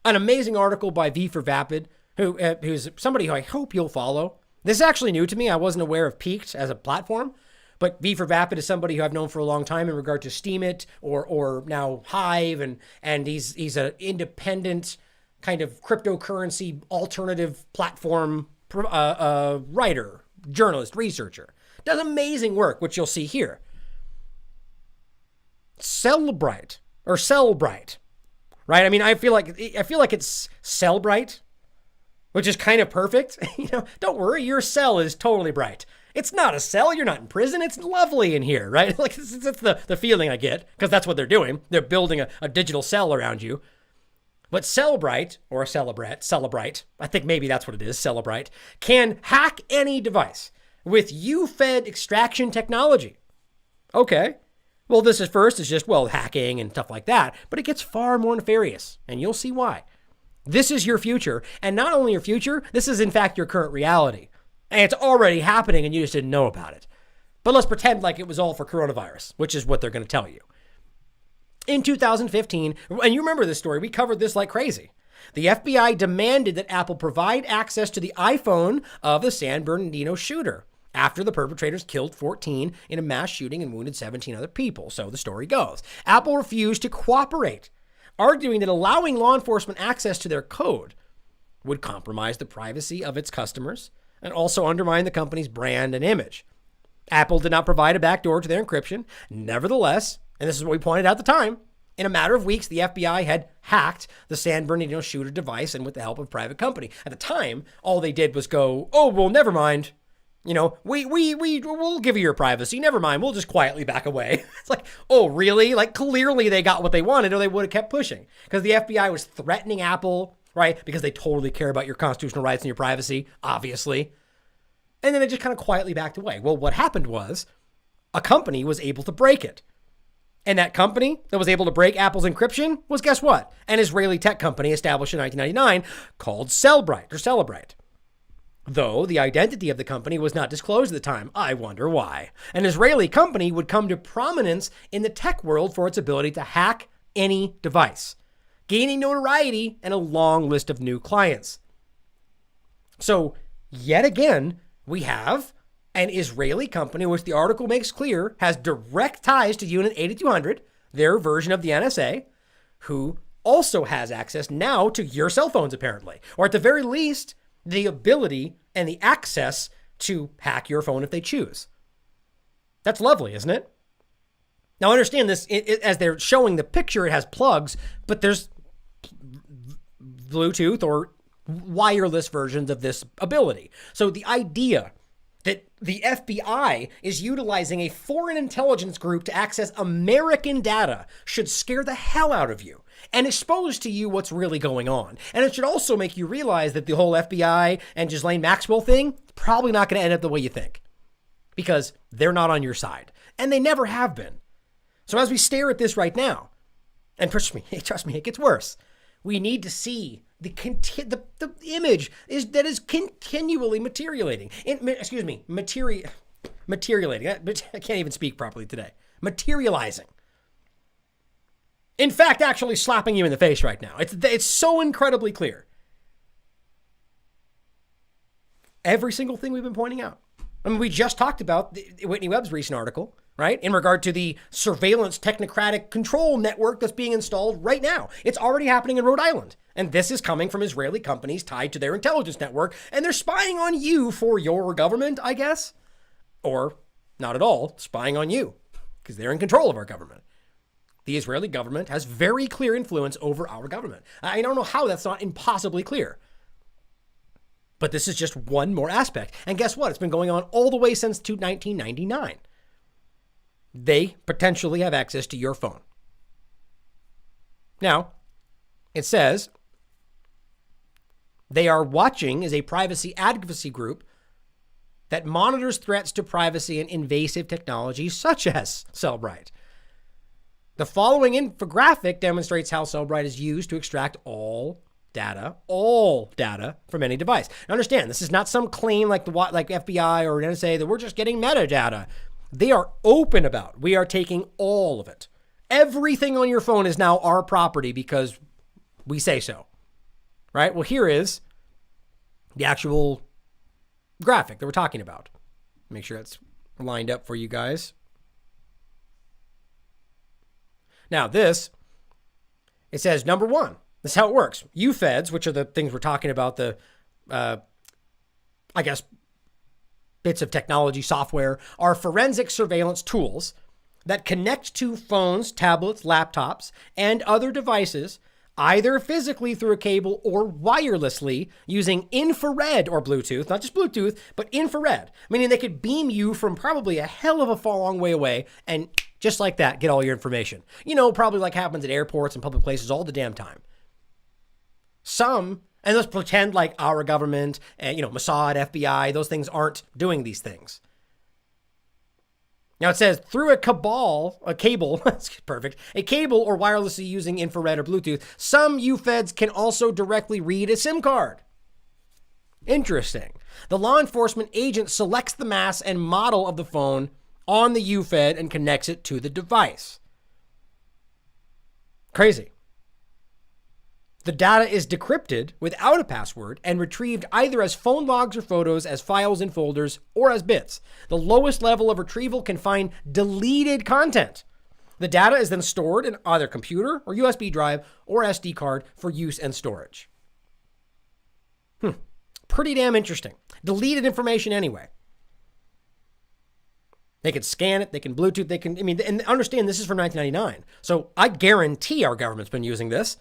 An amazing article by V for Vapid, who's somebody who I hope you'll follow. This is actually new to me. I wasn't aware of Peaked as a platform, but V for Vapid is somebody who I've known for a long time in regard to Steemit or now Hive, and he's an independent kind of cryptocurrency alternative platform writer, journalist, researcher. Does amazing work, which you'll see here. Cellbrite, right? I mean, I feel like it's Cellbrite, which is kind of perfect. Don't worry, your cell is totally bright. It's not a cell. You're not in prison. It's lovely in here, right? Like that's the feeling I get, because that's what they're doing. They're building a digital cell around you. But Cellbrite, or Celebrite, I think maybe that's what it is, Celebrite, can hack any device with UFED extraction technology. Okay. Well, this is just, hacking and stuff like that, but it gets far more nefarious, and you'll see why. This is your future, and not only your future, this is in fact your current reality. And it's already happening, and you just didn't know about it. But let's pretend like it was all for coronavirus, which is what they're going to tell you. In 2015, and you remember this story, we covered this like crazy. The FBI demanded that Apple provide access to the iPhone of the San Bernardino shooter after the perpetrators killed 14 in a mass shooting and wounded 17 other people. So the story goes. Apple refused to cooperate, arguing that allowing law enforcement access to their code would compromise the privacy of its customers and also undermine the company's brand and image. Apple did not provide a backdoor to their encryption. Nevertheless, and this is what we pointed out at the time, in a matter of weeks, the FBI had hacked the San Bernardino shooter device, and with the help of a private company. At the time, all they did was go, oh, well, never mind. We'll give you your privacy. Never mind. We'll just quietly back away. It's like, oh, really? Like, clearly they got what they wanted, or they would have kept pushing. Because the FBI was threatening Apple, right? Because they totally care about your constitutional rights and your privacy, obviously. And then they just kind of quietly backed away. Well, what happened was a company was able to break it. And that company that was able to break Apple's encryption was, guess what? An Israeli tech company established in 1999 called Cellbrite. Though the identity of the company was not disclosed at the time. I wonder why. An Israeli company would come to prominence in the tech world for its ability to hack any device, gaining notoriety and a long list of new clients. So, yet again, we have an Israeli company, which the article makes clear has direct ties to Unit 8200, their version of the NSA, who also has access now to your cell phones, apparently. Or at the very least, the ability and the access to hack your phone if they choose. That's lovely, isn't it? Now, understand this, as they're showing the picture, it has plugs, but there's Bluetooth or wireless versions of this ability. So the idea that the FBI is utilizing a foreign intelligence group to access American data should scare the hell out of you and expose to you what's really going on. And it should also make you realize that the whole FBI and Ghislaine Maxwell thing probably not going to end up the way you think, because they're not on your side, and they never have been. So as we stare at this right now, and trust me, it gets worse. We need to see the image that is continually materializing. Materializing. I can't even speak properly today. Materializing. In fact, actually slapping you in the face right now. It's so incredibly clear. Every single thing we've been pointing out. I mean, we just talked about Whitney Webb's recent article, right? In regard to the surveillance technocratic control network that's being installed right now. It's already happening in Rhode Island. And this is coming from Israeli companies tied to their intelligence network. And they're spying on you for your government, I guess. Or not at all, spying on you, because they're in control of our government. The Israeli government has very clear influence over our government. I don't know how that's not impossibly clear. But this is just one more aspect. And guess what? It's been going on all the way since 1999. They potentially have access to your phone. Now, it says they are watching as a privacy advocacy group that monitors threats to privacy and invasive technologies such as Cellbrite. The following infographic demonstrates how Cellbrite is used to extract all data from any device. Now understand, this is not some claim like FBI or NSA that we're just getting metadata. They are open about. We are taking all of it. Everything on your phone is now our property because we say so. right? Well, here is the actual graphic that we're talking about. Make sure it's lined up for you guys. Now this, it says number one. This is how it works. UFEDs, which are the things we're talking about, the, I guess, bits of technology, software, are forensic surveillance tools that connect to phones, tablets, laptops, and other devices, either physically through a cable or wirelessly using infrared or Bluetooth, not just Bluetooth, but infrared, meaning they could beam you from probably a hell of a long way away and just like that, get all your information. You know, probably like happens at airports and public places all the damn time. Some, and let's pretend like our government and, Mossad, FBI, those things aren't doing these things. Now it says through a cable, that's perfect, a cable or wirelessly using infrared or Bluetooth, some UFEDs can also directly read a SIM card. Interesting. The law enforcement agent selects the mass and model of the phone on the UFED and connects it to the device. Crazy. The data is decrypted without a password and retrieved either as phone logs or photos, as files in folders, or as bits. The lowest level of retrieval can find deleted content. The data is then stored in either computer or USB drive or SD card for use and storage. Pretty damn interesting. Deleted information anyway. They can scan it, they can Bluetooth, and understand this is from 1999. So I guarantee our government's been using this.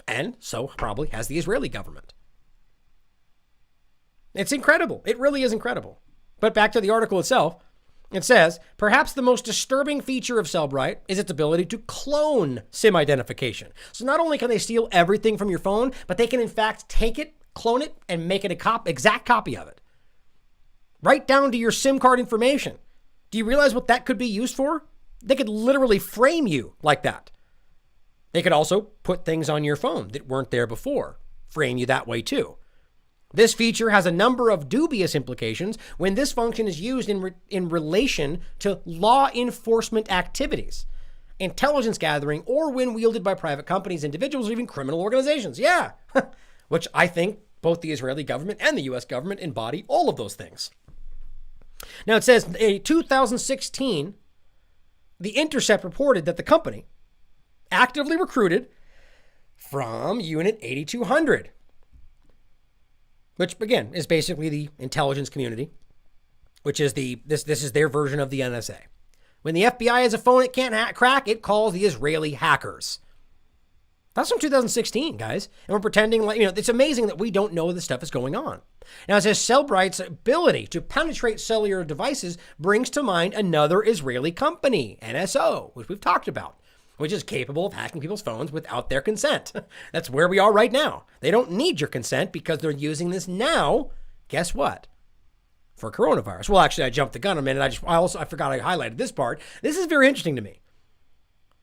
And so probably has the Israeli government. It's incredible. It really is incredible. But back to the article itself, it says, perhaps the most disturbing feature of Cellbrite is its ability to clone SIM identification. So not only can they steal everything from your phone, but they can in fact take it, clone it, and make it exact copy of it. Right down to your SIM card information. Do you realize what that could be used for? They could literally frame you like that. They could also put things on your phone that weren't there before, frame you that way too. This feature has a number of dubious implications when this function is used in relation to law enforcement activities, intelligence gathering, or when wielded by private companies, individuals, or even criminal organizations. Yeah, which I think both the Israeli government and the U.S. government embody all of those things. Now it says in 2016, The Intercept reported that the company actively recruited from Unit 8200, which again is basically the intelligence community, which is this is their version of the NSA. When the FBI has a phone it can't crack, it calls the Israeli hackers. That's from 2016, guys. And we're pretending like, it's amazing that we don't know this stuff is going on. Now, it says Cellbrite's ability to penetrate cellular devices brings to mind another Israeli company, NSO, which we've talked about, which is capable of hacking people's phones without their consent. That's where we are right now. They don't need your consent because they're using this now. Guess what? For coronavirus. Well, actually, I jumped the gun a minute. I forgot I highlighted this part. This is very interesting to me.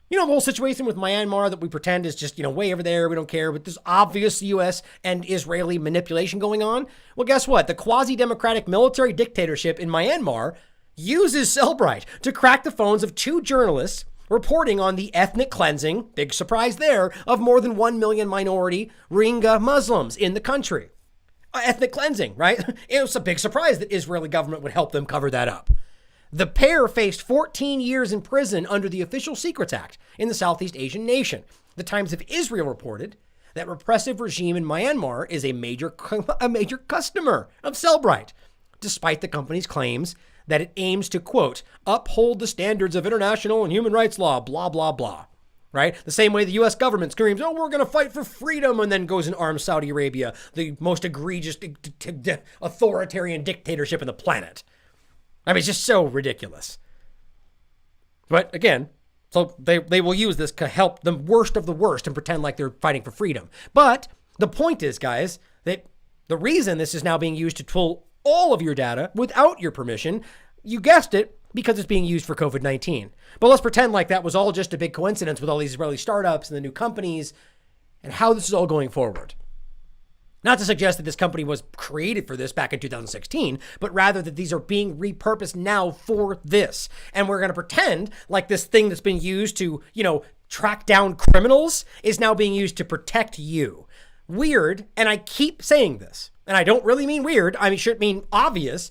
The whole situation with Myanmar that we pretend is just, way over there. We don't care. But there's obvious U.S. and Israeli manipulation going on. Well, guess what? The quasi-democratic military dictatorship in Myanmar uses Cellbrite to crack the phones of two journalists reporting on the ethnic cleansing, big surprise there, of more than 1 million minority Rohingya Muslims in the country. Ethnic cleansing, right? It was a big surprise that Israeli government would help them cover that up. The pair faced 14 years in prison under the Official Secrets Act in the Southeast Asian nation. The Times of Israel reported that repressive regime in Myanmar is a major customer of Cellbrite, despite the company's claims that it aims to, quote, uphold the standards of international and human rights law, blah, blah, blah, right? The same way the U.S. government screams, oh, we're going to fight for freedom, and then goes and arms Saudi Arabia, the most egregious authoritarian dictatorship on the planet. I mean, it's just so ridiculous. But again, so they will use this to help the worst of the worst and pretend like they're fighting for freedom. But the point is, guys, that the reason this is now being used to pull all of your data without your permission, you guessed it, because it's being used for COVID-19. But let's pretend like that was all just a big coincidence with all these Israeli startups and the new companies and how this is all going forward. Not to suggest that this company was created for this back in 2016, but rather that these are being repurposed now for this. And we're going to pretend like this thing that's been used to, track down criminals is now being used to protect you. Weird, and I keep saying this, and I don't really mean weird, I should mean obvious.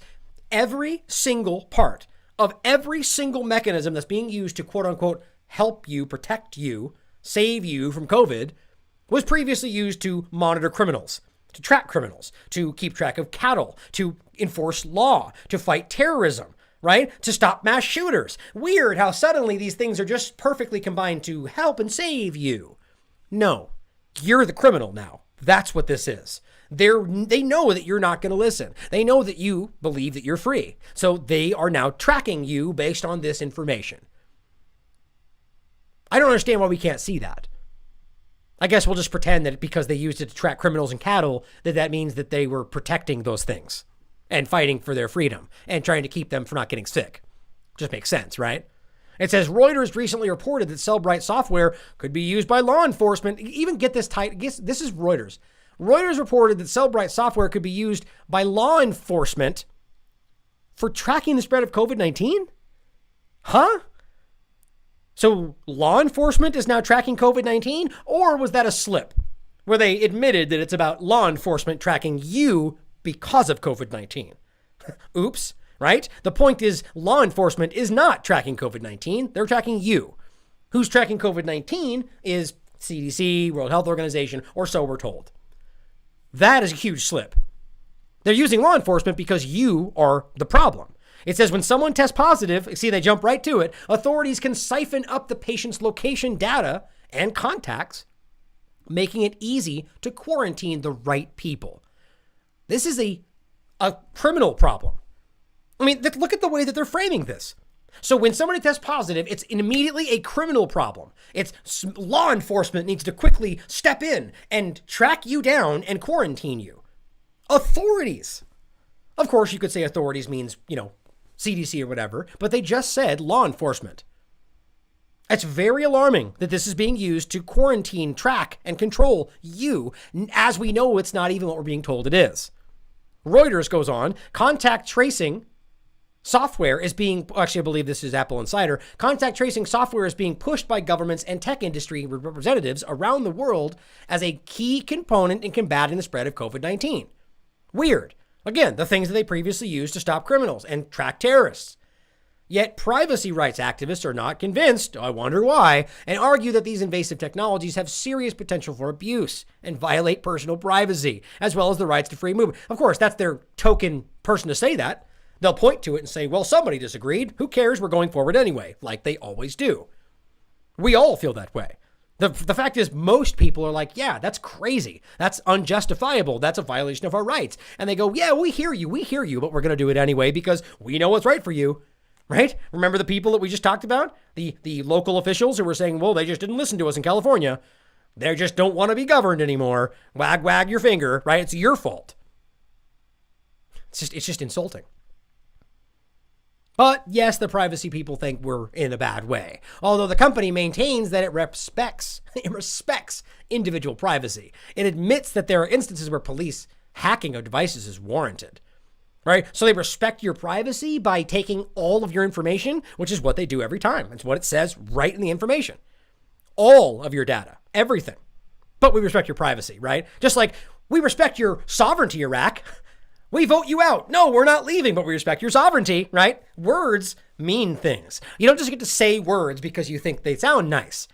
Every single part of every single mechanism that's being used to quote unquote help you, protect you, save you from COVID was previously used to monitor criminals, to track criminals, to keep track of cattle, to enforce law, to fight terrorism, right? To stop mass shooters. Weird how suddenly these things are just perfectly combined to help and save you. No, you're the criminal now. That's what this is. They know that you're not going to listen. They know that you believe that you're free. So they are now tracking you based on this information. I don't understand why we can't see that. I guess we'll just pretend that because they used it to track criminals and cattle, that means that they were protecting those things and fighting for their freedom and trying to keep them from not getting sick. Just makes sense, right? It says Reuters recently reported that Cellbrite software could be used by law enforcement. Even get this tight. This is Reuters. Reuters reported that Cellbrite software could be used by law enforcement for tracking the spread of COVID-19? Huh? So law enforcement is now tracking COVID-19? Or was that a slip where they admitted that it's about law enforcement tracking you because of COVID-19? Oops, right? The point is law enforcement is not tracking COVID-19. They're tracking you. Who's tracking COVID-19 is CDC, World Health Organization, or so we're told. That is a huge slip. They're using law enforcement because you are the problem. It says when someone tests positive, see, they jump right to it, authorities can siphon up the patient's location data and contacts, making it easy to quarantine the right people. This is a criminal problem. Look at the way that they're framing this. So when somebody tests positive, it's immediately a criminal problem. It's law enforcement needs to quickly step in and track you down and quarantine you. Authorities. Of course, you could say authorities means, CDC or whatever, but they just said law enforcement. It's very alarming that this is being used to quarantine, track, and control you, as we know it's not even what we're being told it is. Reuters goes on, contact tracing software is being, actually I believe this is Apple Insider, contact tracing software is being pushed by governments and tech industry representatives around the world as a key component in combating the spread of COVID-19. Weird. Again, the things that they previously used to stop criminals and track terrorists. Yet privacy rights activists are not convinced, I wonder why, and argue that these invasive technologies have serious potential for abuse and violate personal privacy, as well as the rights to free movement. Of course, that's their token person to say that. They'll point to it and say, well, somebody disagreed. Who cares? We're going forward anyway, like they always do. We all feel that way. The fact is, most people are like, yeah, that's crazy. That's unjustifiable. That's a violation of our rights. And they go, yeah, we hear you, but we're going to do it anyway because we know what's right for you. Right? Remember the people that we just talked about? The local officials who were saying, well, they just didn't listen to us in California. They just don't want to be governed anymore. Wag your finger, right? It's your fault. It's just insulting. But yes, the privacy people think we're in a bad way. Although the company maintains that it respects individual privacy. It admits that there are instances where police hacking of devices is warranted. Right? So they respect your privacy by taking all of your information, which is what they do every time. It's what it says right in the information. All of your data, everything. But we respect your privacy, right? Just like we respect your sovereignty, Iraq. We vote you out. No, we're not leaving, but we respect your sovereignty, right? Words mean things. You don't just get to say words because you think they sound nice.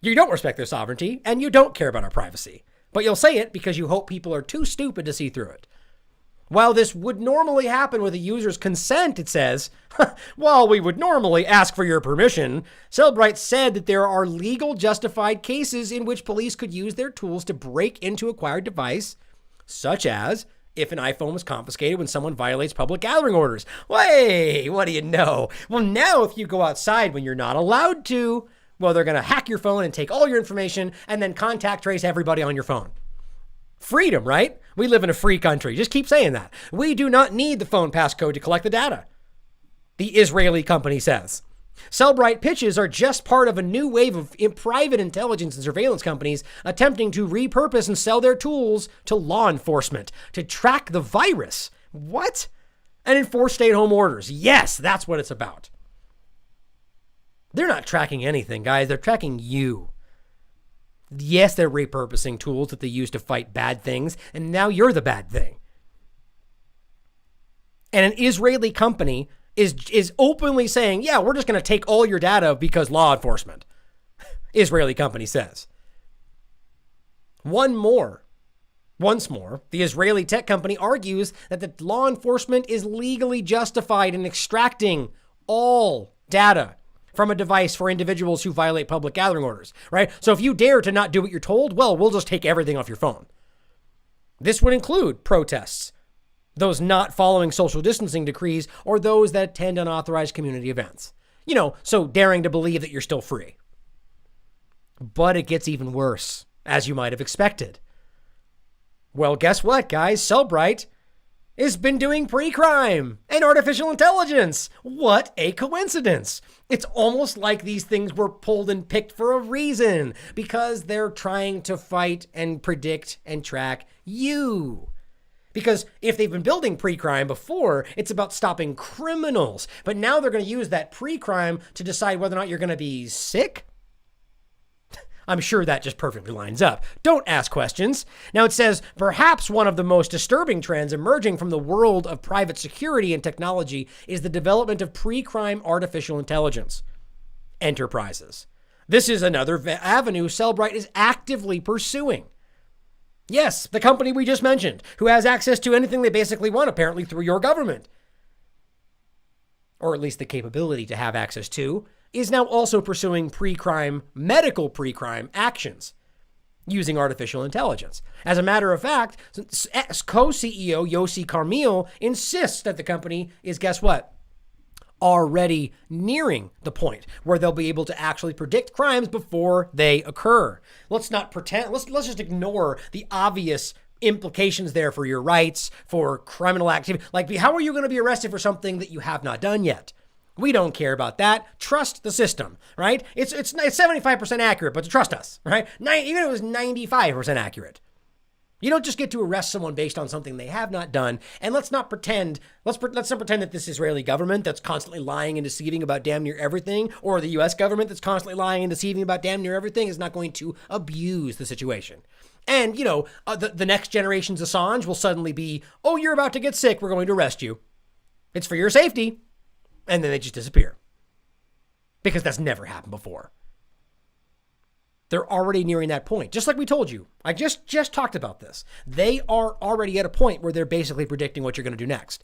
You don't respect their sovereignty and you don't care about our privacy, but you'll say it because you hope people are too stupid to see through it. While this would normally happen with a user's consent, it says, while we would normally ask for your permission, Cellbrite said that there are legal justified cases in which police could use their tools to break into acquired device, such as if an iPhone was confiscated when someone violates public gathering orders. Hey, what do you know? Well, now if you go outside when you're not allowed to, well, they're going to hack your phone and take all your information and then contact trace everybody on your phone. Freedom, right? We live in a free country. Just keep saying that. We do not need the phone passcode to collect the data, the Israeli company says. Cellbrite pitches are just part of a new wave of private intelligence and surveillance companies attempting to repurpose and sell their tools to law enforcement to track the virus. What? And enforce stay-at-home orders. Yes, that's what it's about. They're not tracking anything, guys. They're tracking you. Yes, they're repurposing tools that they use to fight bad things, and now you're the bad thing. And an Israeli company is openly saying, yeah, we're just going to take all your data because law enforcement. Israeli company says. Once more, the Israeli tech company argues that the law enforcement is legally justified in extracting all data from a device for individuals who violate public gathering orders, right? So if you dare to not do what you're told, well, we'll just take everything off your phone. This would include protests, those not following social distancing decrees, or those that attend unauthorized community events. So daring to believe that you're still free. But it gets even worse, as you might have expected. Well, guess what, guys? Cellbrite has been doing pre-crime and artificial intelligence. What a coincidence. It's almost like these things were pulled and picked for a reason, because they're trying to fight and predict and track you. Because if they've been building pre-crime before, it's about stopping criminals. But now they're going to use that pre-crime to decide whether or not you're going to be sick. I'm sure that just perfectly lines up. Don't ask questions. Now it says, perhaps one of the most disturbing trends emerging from the world of private security and technology is the development of pre-crime artificial intelligence enterprises. This is another avenue Cellbrite is actively pursuing. Yes, the company we just mentioned, who has access to anything they basically want, apparently through your government, or at least the capability to have access to, is now also pursuing medical pre-crime actions using artificial intelligence. As a matter of fact, co-CEO Yossi Carmil insists that the company is, guess what? Already nearing the point where they'll be able to actually predict crimes before they occur. Let's not pretend, let's just ignore the obvious implications there for your rights, for criminal activity. Like, how are you going to be arrested for something that you have not done yet? We don't care about that. Trust the system, right? It's 75% accurate, but trust us, right? Even if it was 95% accurate. You don't just get to arrest someone based on something they have not done. And let's not pretend that this Israeli government that's constantly lying and deceiving about damn near everything, or the US government that's constantly lying and deceiving about damn near everything, is not going to abuse the situation. And, the next generation's Assange will suddenly be, oh, you're about to get sick, we're going to arrest you. It's for your safety. And then they just disappear. Because that's never happened before. They're already nearing that point. Just like we told you. I just talked about this. They are already at a point where they're basically predicting what you're going to do next.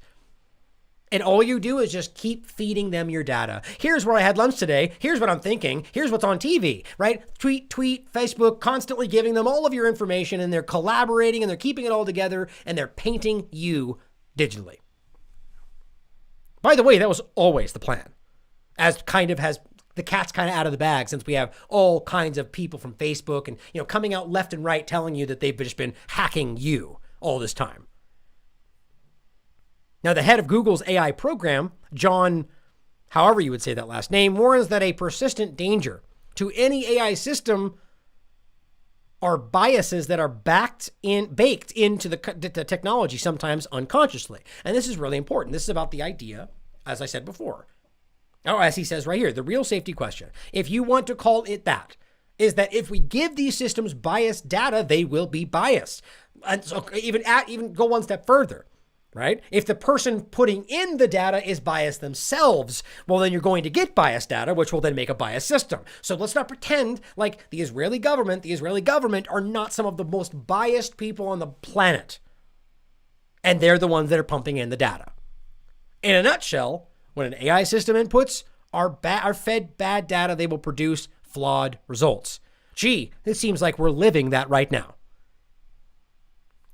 And all you do is just keep feeding them your data. Here's where I had lunch today. Here's what I'm thinking. Here's what's on TV, right? Tweet, Facebook, constantly giving them all of your information, and they're collaborating and they're keeping it all together and they're painting you digitally. By the way, that was always the plan. As kind of has the cat's kind of out of the bag, since we have all kinds of people from Facebook and, coming out left and right telling you that they've just been hacking you all this time. Now, the head of Google's AI program, John, however you would say that last name, warns that a persistent danger to any AI system are biases that are baked into the technology, sometimes unconsciously. And this is really important. This is about the idea, as I said before. Oh, as he says right here, the real safety question, if you want to call it that, is that if we give these systems biased data, they will be biased. And so even go one step further, right? If the person putting in the data is biased themselves, well, then you're going to get biased data, which will then make a biased system. So let's not pretend like the Israeli government are not some of the most biased people on the planet. And they're the ones that are pumping in the data. In a nutshell, when an AI system inputs are fed bad data, they will produce flawed results. Gee, it seems like we're living that right now.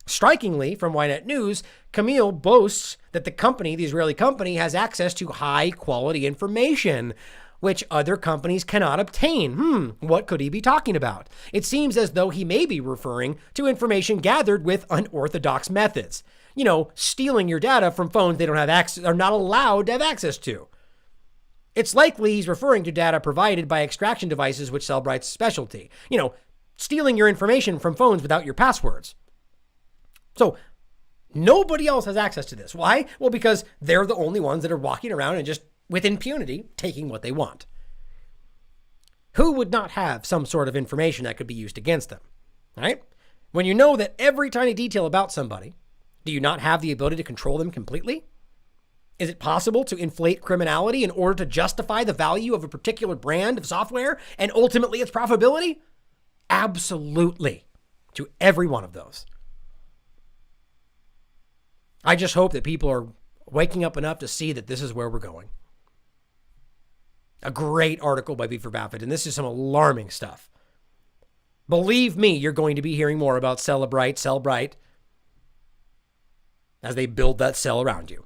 Strikingly, from Ynet News, Camille boasts that the Israeli company, has access to high-quality information, which other companies cannot obtain. What could he be talking about? It seems as though he may be referring to information gathered with unorthodox methods. Stealing your data from phones they don't have access, are not allowed to have access to. It's likely he's referring to data provided by extraction devices, which Cellbrite's specialty. Stealing your information from phones without your passwords. So nobody else has access to this. Why? Well, because they're the only ones that are walking around and just with impunity taking what they want. Who would not have some sort of information that could be used against them, right? When you know that every tiny detail about somebody, do you not have the ability to control them completely? Is it possible to inflate criminality in order to justify the value of a particular brand of software and ultimately its profitability? Absolutely, to every one of those. I just hope that people are waking up enough to see that this is where we're going. A great article by V for Buffett, and this is some alarming stuff. Believe me, you're going to be hearing more about sell bright, as they build that sell around you.